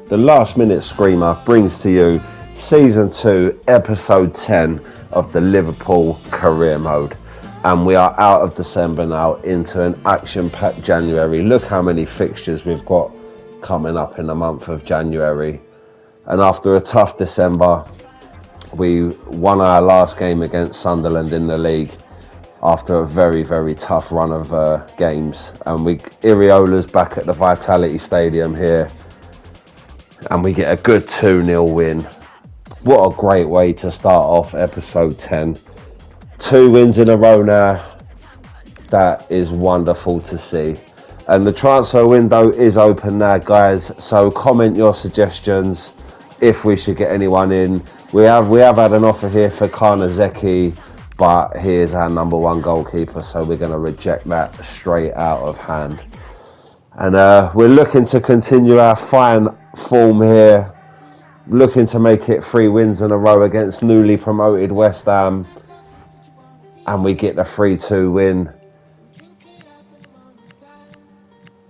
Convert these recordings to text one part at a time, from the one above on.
the last minute screamer brings to you Season 2, Episode 10 of the Liverpool Career Mode. And we are out of December now into an action-packed January. Look how many fixtures we've got coming up in the month of January. And after a tough December, we won our last game against Sunderland in the league after a very, very tough run of games. And Iriola's back at the Vitality Stadium here, and we get a good 2-0 win. What a great way to start off episode 10. 2 wins in a row now. That is wonderful to see. And the transfer window is open now, guys. So comment your suggestions if we should get anyone in. We have had an offer here for Karnazeki, but he is our number 1 goalkeeper, so we're going to reject that straight out of hand. And we're looking to continue our fine form here, looking to make it 3 wins in a row against newly promoted West Ham, and we get the 3-2 win.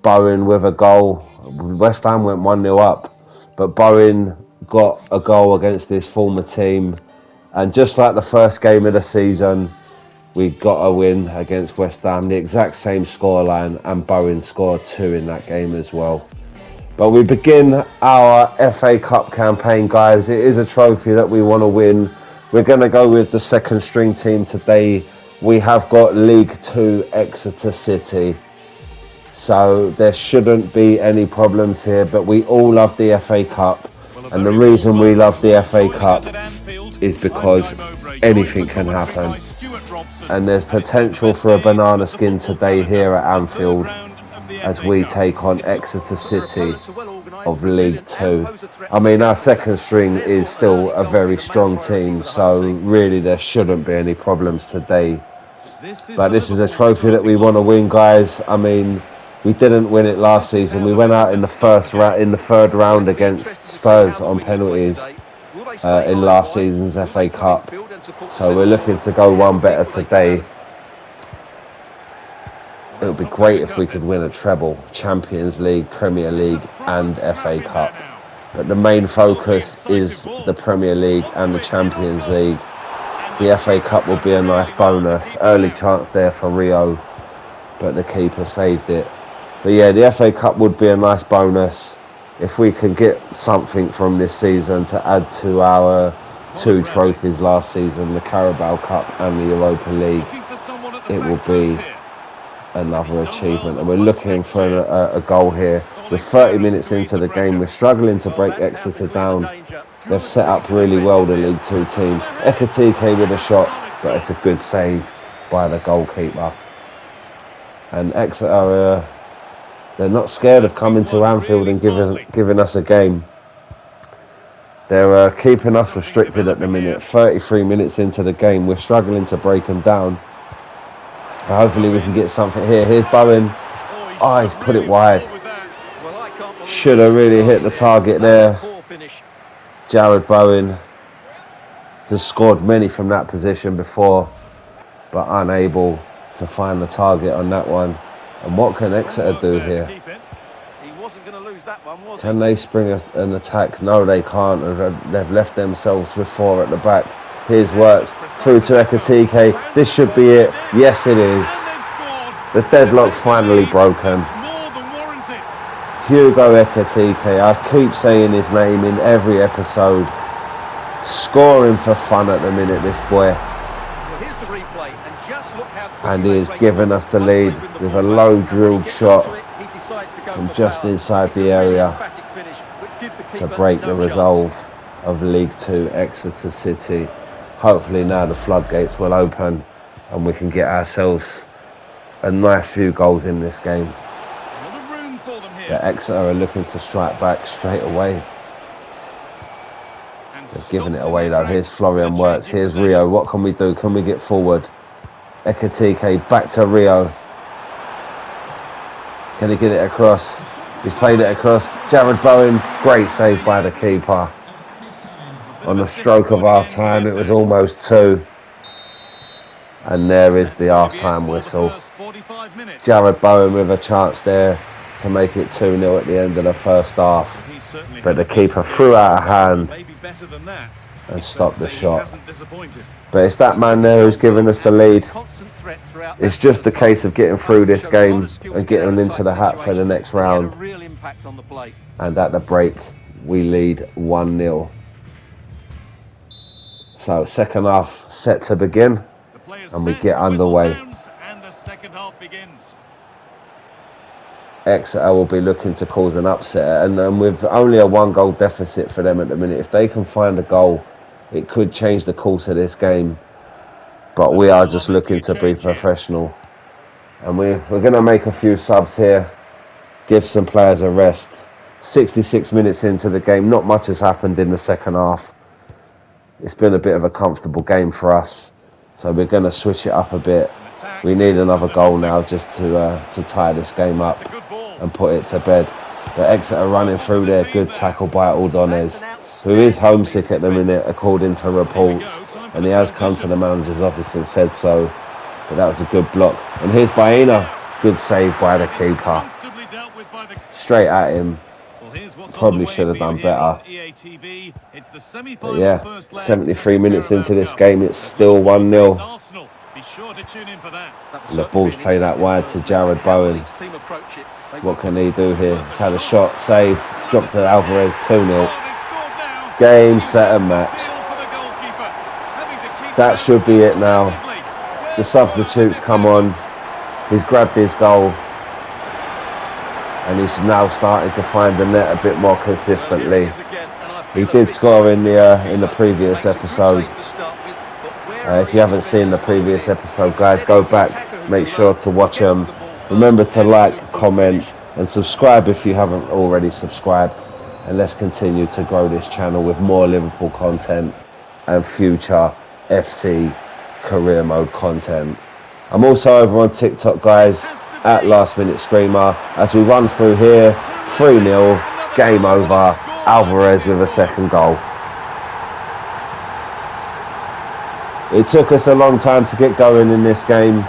Bowen with a goal. West Ham went 1-0 up, but Bowen got a goal against his former team, and just like the first game of the season, we got a win against West Ham, the exact same scoreline, and Bowen scored 2 in that game as well. But we begin our FA Cup campaign, guys. It is a trophy that we want to win. We're going to go with the second string team today. We have got League 2 Exeter City, so there shouldn't be any problems here, but we all love the FA Cup. And the reason we love the FA Cup is because anything can happen. And there's potential for a banana skin today here at Anfield as we take on Exeter City of League 2. I mean, our second string is still a very strong team, so really there shouldn't be any problems today. But this is a trophy that we want to win, guys. I mean, we didn't win it last season. We went out in the third round against Spurs on penalties in last season's FA Cup. So we're looking to go one better today. It would be great if we could win a treble, Champions League, Premier League and FA Cup. But the main focus is the Premier League and the Champions League. The FA Cup will be a nice bonus. Early chance there for Rio, but the keeper saved it. But yeah, the FA Cup would be a nice bonus if we can get something from this season to add to our 2 trophies last season, the Carabao Cup and the Europa League. It will be another achievement, and we're looking for a goal here. We're 30 minutes into the game. We're struggling to break Exeter down. They've set up really well, the League 2 team. Ekatike with a shot, but it's a good save by the goalkeeper. And Exeter, they're not scared of coming to Anfield and giving us a game. They're keeping us restricted at the minute. 33 minutes into the game, we're struggling to break them down. Hopefully we can get something here. Here's Bowen. Oh, he's put it wide. Should have really hit the target there. Jared Bowen has scored many from that position before, but unable to find the target on that one. And what can Exeter do here? Can they spring an attack? No, they can't. They've left themselves with 4 at the back. Here's Wirtz through to Ekatike. This should be it. Yes, it is. The deadlock's finally broken. Hugo Ekatike. I keep saying his name in every episode. Scoring for fun at the minute, this boy. And he has given us the lead with a low drilled shot from just inside the area to break the resolve of League 2 Exeter City. Hopefully now the floodgates will open and we can get ourselves a nice few goals in this game. The Exeter are looking to strike back straight away. They've given it away though. Here's Florian Wirtz. Here's Rio. What can we do? Can we get forward? Ekatike back to Rio. Can he get it across? He's played it across. Jared Bowen. Great save by the keeper. On the stroke of half time, it was almost 2. And there is the half time whistle. Jared Bowen with a chance there to make it 2-0 at the end of the first half. but the keeper threw out a hand and stopped the shot. But it's that man there who's given us the lead. It's just a case of getting through this game and getting into the hat for the next round. And at the break, we lead 1-0. So second half set to begin, and we get underway. Exeter will be looking to cause an upset, and with only a 1-goal deficit for them at the minute, if they can find a goal, it could change the course of this game. But we are just looking to be professional, and we're going to make a few subs here, give some players a rest. 66 minutes into the game, not much has happened in the second half. It's been a bit of a comfortable game for us, so we're going to switch it up a bit. We need another goal now just to tie this game up and put it to bed. But Exeter running through there, good tackle by Ordonez, who is homesick at the minute according to reports, and he has come to the manager's office and said so. But that was a good block. And here's Baena, good save by the keeper. Straight at him. Probably should have done better. But yeah, 73 minutes into this game, it's still 1-0. The ball's played out wide to Jared Bowen. What can he do here? He's had a shot, save, dropped to Alvarez, 2-0. Game, set and match. That should be it now. The substitutes come on. He's grabbed his goal. And he's now starting to find the net a bit more consistently. He did score in the previous episode. If you haven't seen the previous episode, guys, go back, make sure to watch them. Remember to like, comment and subscribe if you haven't already subscribed. And let's continue to grow this channel with more Liverpool content and future FC career mode content. I'm also over on TikTok, guys, at Last Minute Screamer. As we run through here, 3-0, game over, Alvarez with a second goal. It took us a long time to get going in this game,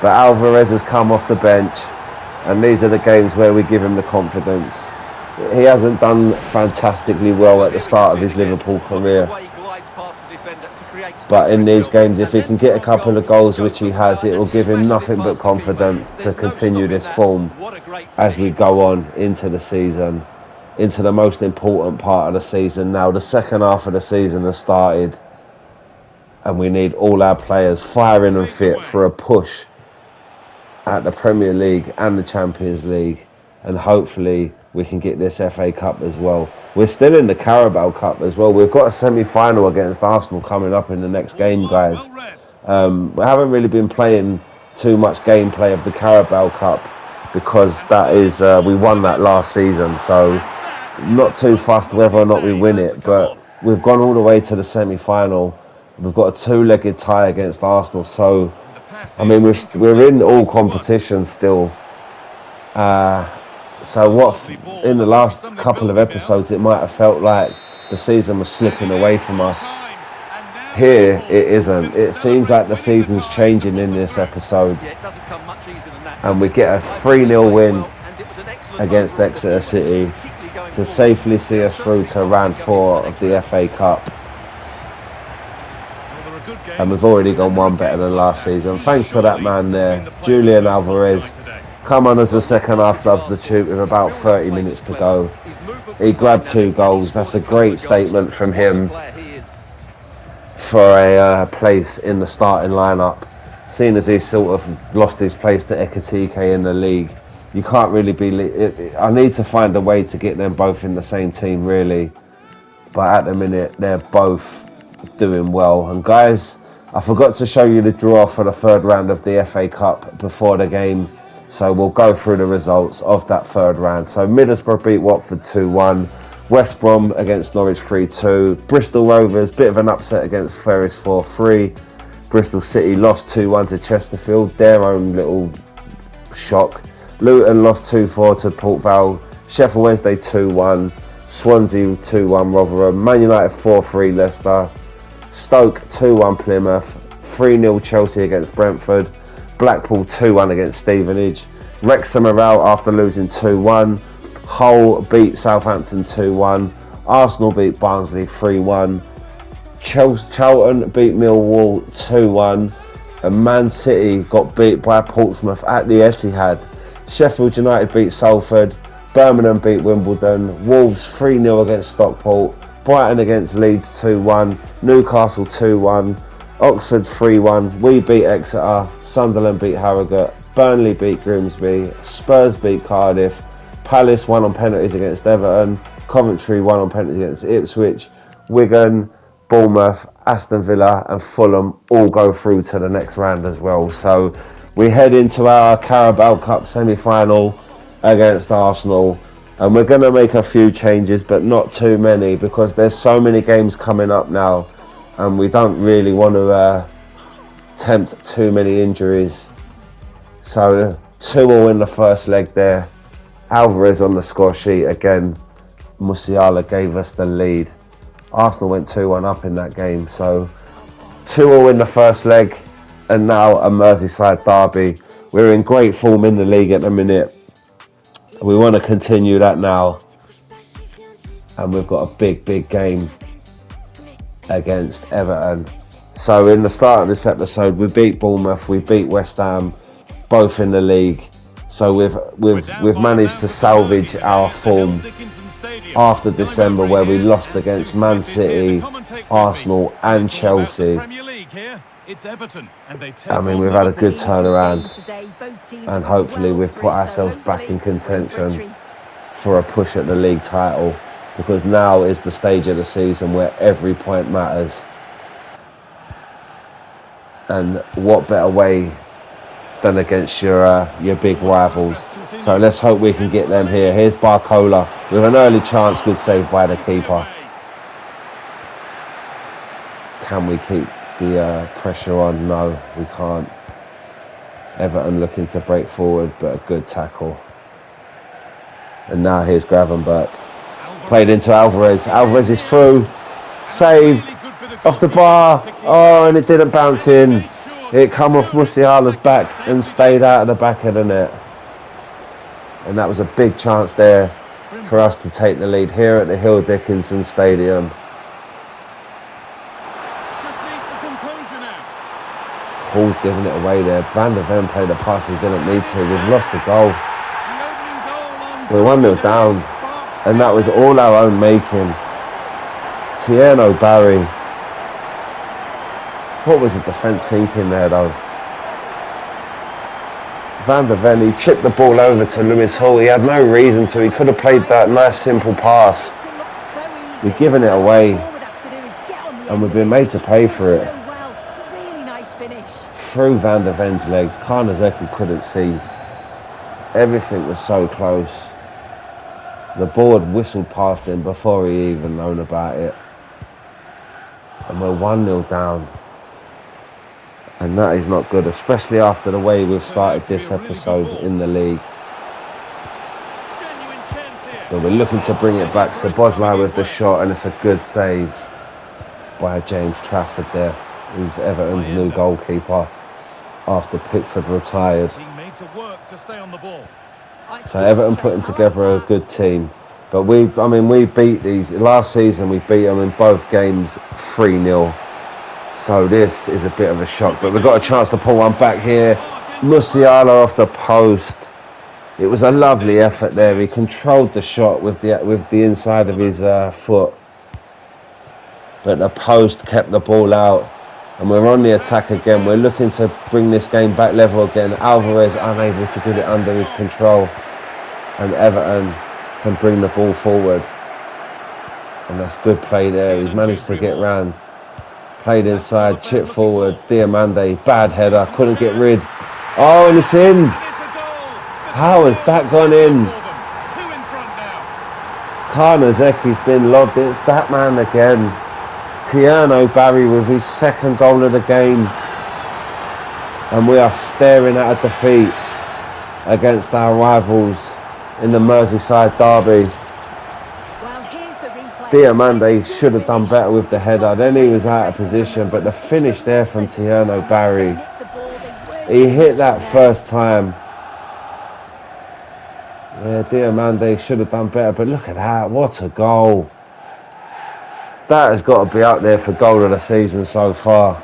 but Alvarez has come off the bench, and these are the games where we give him the confidence. He hasn't done fantastically well at the start of his Liverpool career, but in these games, if he can get a couple of goals, which he has, it will give him nothing but confidence to continue this form as we go on into the season, into the most important part of the season. Now, the second half of the season has started, and we need all our players firing and fit for a push at the Premier League and the Champions League, and hopefully we can get this FA Cup as well. We're still in the Carabao Cup as well. We've got a semi-final against Arsenal coming up in the next game, guys. We haven't really been playing too much gameplay of the Carabao Cup because that is we won that last season, so not too fussed whether or not we win it, but we've gone all the way to the semi-final. We've got a two-legged tie against Arsenal, so I mean we're in all competitions still. So what in the last couple of episodes it might have felt like the season was slipping away from us. Here it isn't. It seems like the season's changing in this episode, and we get a 3-0 win against Exeter City to safely see us through to round 4 of the FA Cup. And we've already gone one better than last season. Thanks to that man there, Julian Alvarez. Come on as a second half substitute with about 30 minutes to go. He grabbed 2 goals. That's a great statement from him for a place in the starting lineup. Seeing as he sort of lost his place to Ekitike in the league, you can't really be... I need to find a way to get them both in the same team, really. But at the minute, they're both doing well. And guys, I forgot to show you the draw for the third round of the FA Cup before the game. So we'll go through the results of that third round. So Middlesbrough beat Watford 2-1. West Brom against Norwich 3-2. Bristol Rovers, bit of an upset against Ferris 4-3. Bristol City lost 2-1 to Chesterfield, their own little shock. Luton lost 2-4 to Port Vale. Sheffield Wednesday 2-1. Swansea 2-1 Rotherham. Man United 4-3 Leicester. Stoke 2-1 Plymouth. 3-0 Chelsea against Brentford. Blackpool 2-1 against Stevenage. Wrexham are out after losing 2-1. Hull beat Southampton 2-1. Arsenal beat Barnsley 3-1. Charlton beat Millwall 2-1. And Man City got beat by Portsmouth at the Etihad. Sheffield United beat Salford. Birmingham beat Wimbledon. Wolves 3-0 against Stockport. Brighton against Leeds 2-1. Newcastle 2-1. Oxford 3-1. We beat Exeter. Sunderland beat Harrogate. Burnley beat Grimsby. Spurs beat Cardiff. Palace won on penalties against Everton. Coventry won on penalties against Ipswich. Wigan, Bournemouth, Aston Villa and Fulham all go through to the next round as well. So we head into our Carabao Cup semi-final against Arsenal, and we're going to make a few changes, but not too many, because there's so many games coming up now and we don't really want to tempt too many injuries. So 2-2 in the first leg there. Alvarez on the score sheet again. Musiala gave us the lead. Arsenal went 2-1 up in that game. So 2-2 in the first leg, and now a Merseyside derby. We're in great form in the league at the minute. We want to continue that now. And we've got a big game against Everton. So in the start of this episode, we beat Bournemouth, we beat West Ham, both in the league. So we've managed to salvage our form after December, where we lost against Man City, Arsenal and Chelsea. I mean, we've had a good turnaround, and hopefully we've put ourselves back in contention for a push at the league title, because now is the stage of the season where every point matters. And what better way than against your big rivals. So let's hope we can get them here. Here's Barcola with an early chance, good save by the keeper. Can we keep the pressure on? No, we can't. Everton looking to break forward, but a good tackle. And now here's Gravenberch. Played into Alvarez. Alvarez is through. Saved. Off the bar. Oh, and it didn't bounce in. It come off Musiala's back and stayed out of the back of the net. And that was a big chance there for us to take the lead here at the Hill Dickinson Stadium. Hall's giving it away there. Van der Ven played a pass he didn't need to. We've lost the goal. We're 1-0 down. And that was all our own making. Tierno Barry. What was the defence thinking there though? Van der Ven, he chipped the ball over to Lewis Hall. He had no reason to. He could have played that nice simple pass. We've given it away and we've been made to pay for it. Through Van der Ven's legs. Karnazeki couldn't see. Everything was so close. The ball had whistled past him before he even known about it. And we're 1-0 down. And that is not good, especially after the way we've started this episode in the league. But we're looking to bring it back. So Bosley with the shot, and it's a good save by James Trafford there, who's Everton's new goalkeeper after Pickford retired. So Everton putting together a good team. But we beat these. Last season we beat them in both games 3-0. So this is a bit of a shock, but we've got a chance to pull one back here. Musiala off the post. It was a lovely effort there. He controlled the shot with the inside of his foot, but the post kept the ball out, and we're on the attack again. We're looking to bring this game back level again. Alvarez unable to get it under his control, and Everton can bring the ball forward, and that's good play there. He's managed to get round. Played inside, chip forward, Diamande, bad header, couldn't get rid. Oh, and it's in. How has that gone in? Karnazeki's been lobbed. It's that man again. Tierno Barry with his second goal of the game. And we are staring at a defeat against our rivals in the Merseyside derby. Diamande should have done better with the header. Then he was out of position, but the finish there from Tierno Barry. He hit that first time. Yeah, Diamande should have done better, but look at that. What a goal. That has got to be up there for goal of the season so far.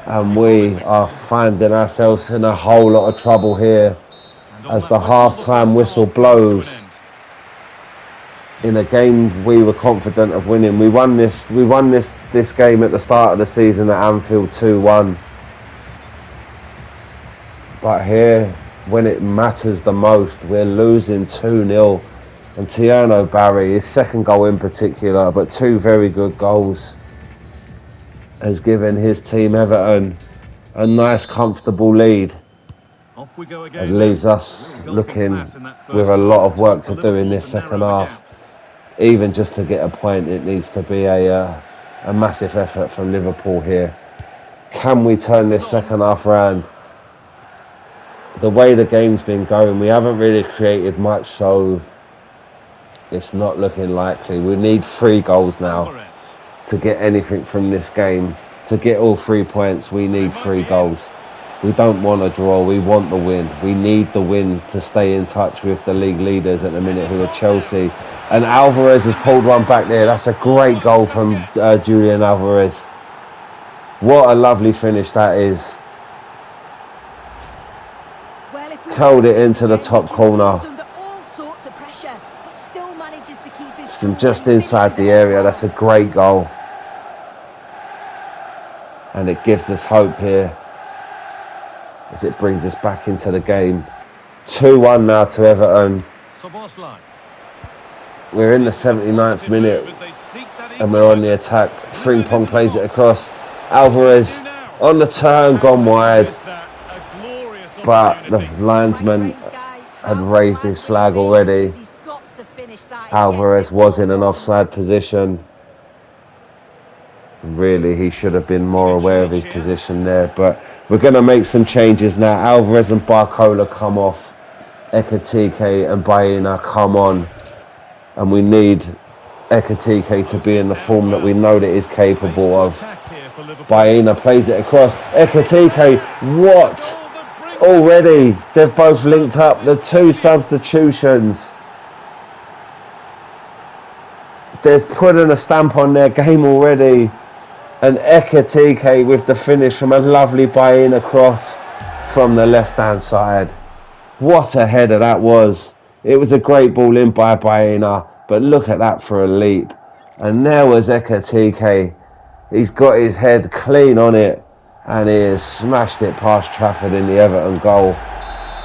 And we are finding ourselves in a whole lot of trouble here as the half-time whistle blows in a game we were confident of winning. We won this game at the start of the season at Anfield 2-1. But here, when it matters the most, we're losing 2-0. And Tiano Barry, his second goal in particular, but two very good goals, has given his team Everton a nice comfortable lead. Off we go again. It leaves us looking with a lot of work to do in this second half. Even just to get a point, it needs to be a massive effort from Liverpool here. Can we turn this second half around? The way the game's been going, we haven't really created much, so it's not looking likely. We need 3 goals now to get anything from this game. To get all 3 points, we need 3 goals. We don't want a draw, we want the win. We need the win to stay in touch with the league leaders at the minute, who are Chelsea. And Alvarez has pulled one back there. That's a great goal from Julian Alvarez. What a lovely finish that is. Curled it into the top corner. From just inside the area, that's a great goal. And it gives us hope here as it brings us back into the game. 2-1 now to Everton. We're in the 79th minute and we're on the attack. Frimpong plays it across. Alvarez on the turn, gone wide. But the linesman had raised his flag already. Alvarez was in an offside position. Really, he should have been more aware of his position there. But we're going to make some changes now. Alvarez and Barcola come off. Ekitike and Baena come on. And we need Ekitike to be in the form that we know that he's capable of. Baena plays it across. Ekitike, what? Already, they've both linked up. The 2 substitutions. There's putting a stamp on their game already. And Ekitike with the finish from a lovely Baena cross from the left-hand side. What a header that was. It was a great ball in by Baena, but look at that for a leap. And there was Ekitike. He's got his head clean on it and he has smashed it past Trafford in the Everton goal.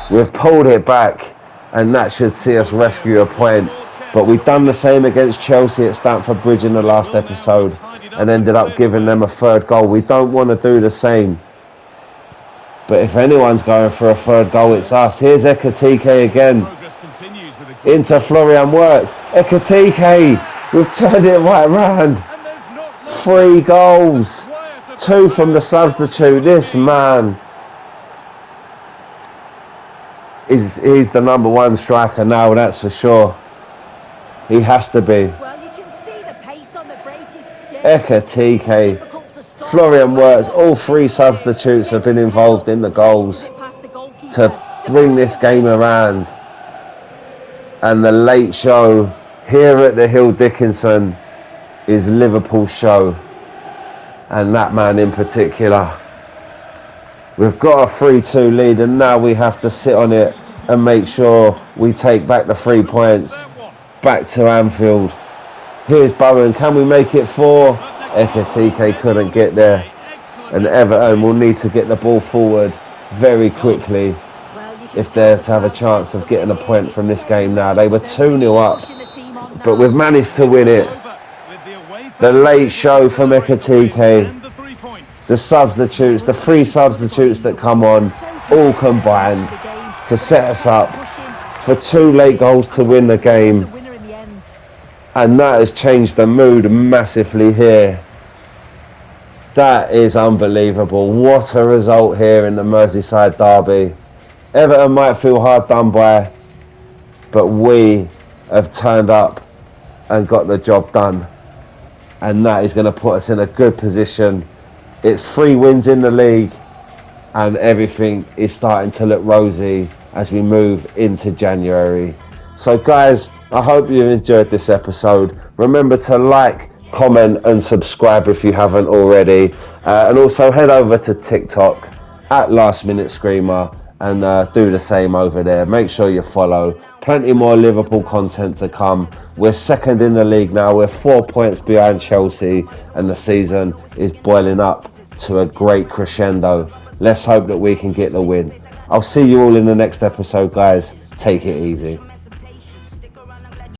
We've pulled it back and that should see us rescue a point. But we've done the same against Chelsea at Stamford Bridge in the last episode and ended up giving them a 3rd goal. We don't want to do the same. But if anyone's going for a 3rd goal, it's us. Here's Ekitike again. Into Florian Wirtz. Ekitike, we've turned it right round. 3 goals. 2 from the substitute. This man he's the number 1 striker now, that's for sure. He has to be. Ekitike, Florian Wirtz, all 3 substitutes have been involved in the goals to bring this game around. And the late show here at the Hill Dickinson is Liverpool's show. And that man in particular. We've got a 3-2 lead and now we have to sit on it and make sure we take back the 3 points back to Anfield. Here's Bowen, can we make it 4? Ekitike couldn't get there. And Everton will need to get the ball forward very quickly if they're to have a chance of getting a point from this game now. They were 2-0 up, but we've managed to win it. The late show from Ekitike, the substitutes, the 3 substitutes that come on, all combined to set us up for 2 late goals to win the game. And that has changed the mood massively here. That is unbelievable. What a result here in the Merseyside derby. Everton might feel hard done by, but we have turned up and got the job done. And that is going to put us in a good position. It's 3 wins in the league and everything is starting to look rosy as we move into January. So guys, I hope you enjoyed this episode. Remember to like, comment and subscribe if you haven't already. And also head over to TikTok at Last Minute Screamer and do the same over there. Make sure you follow. Plenty more Liverpool content to come. We're second in the league now. We're 4 points behind Chelsea and the season is boiling up to a great crescendo. Let's hope that we can get the win. I'll see you all in the next episode, guys. Take it easy.